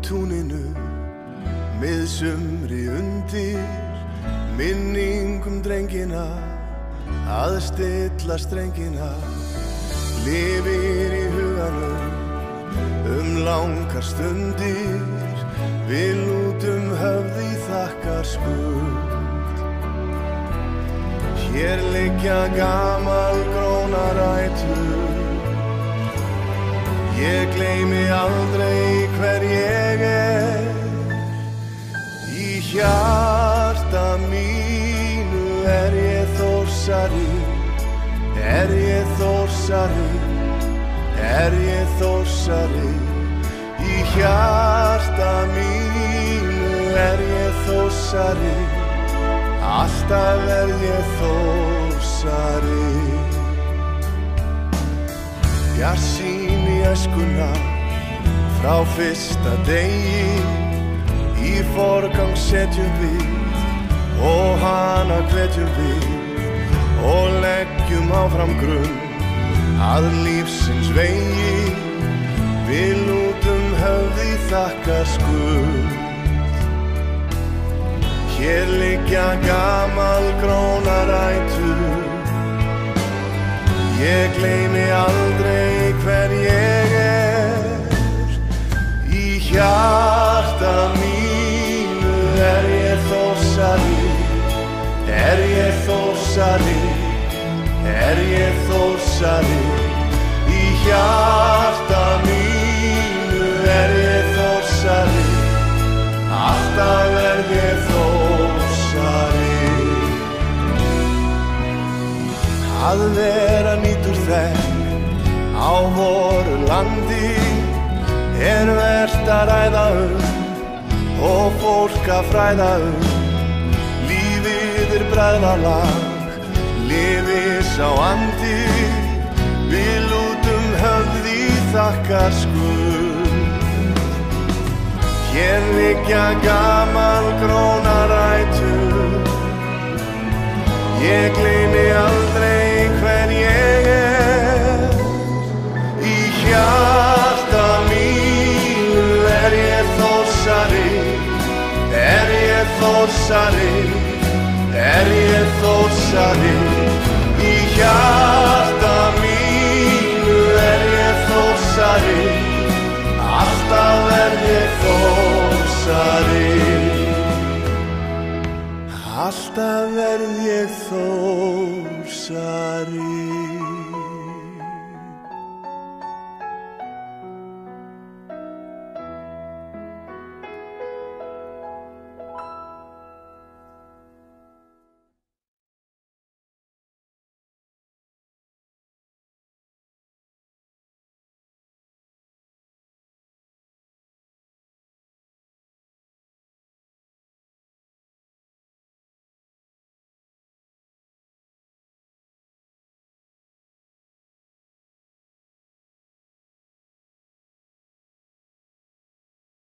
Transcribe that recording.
túninu, miðsumri undir, minningum drengina, að stilla strengina, lifir í huganum, langar stundir, við lútum höfði þakkar skuld. Hér liggja gamalgrónar rætur, ég gleymi aldrei hver ég Í hjarta mínu ég Þórsari, ég Þórsari, ég Þórsari. Í hjarta mínu ég Þórsari, alltaf ég Þórsari. Bjarsýn í æskuna frá fyrsta degi, í forgang setjum við og hana hvetjum við og leggjum áfram grunn að lífsins vegi. Við lútum höfði þakkar skuld. Hér liggja gamalgrónar rætur, ég gleymi aldrei hver ég Í hjarta mínu ég Þórsari, ég Þórsari, ég Þórsari. Í hjarta mínu ég Þórsari, alltaf ég Þórsari. Að vera nýtur þekk á voru landi vert að ræða og fólk að fræða Lífið bræðralag, lifi sá andi, við lútum höfði þakkar skuld. Hér liggja gamalgrónar rætur, ég gleymi aldrei hver ég Í hjarta mínu ég Þórsari, ég Þórsari, ég Þórsari. Í hjarta mínu ég Þórsari, alltaf ég Þórsari. Alltaf ég Þórsari.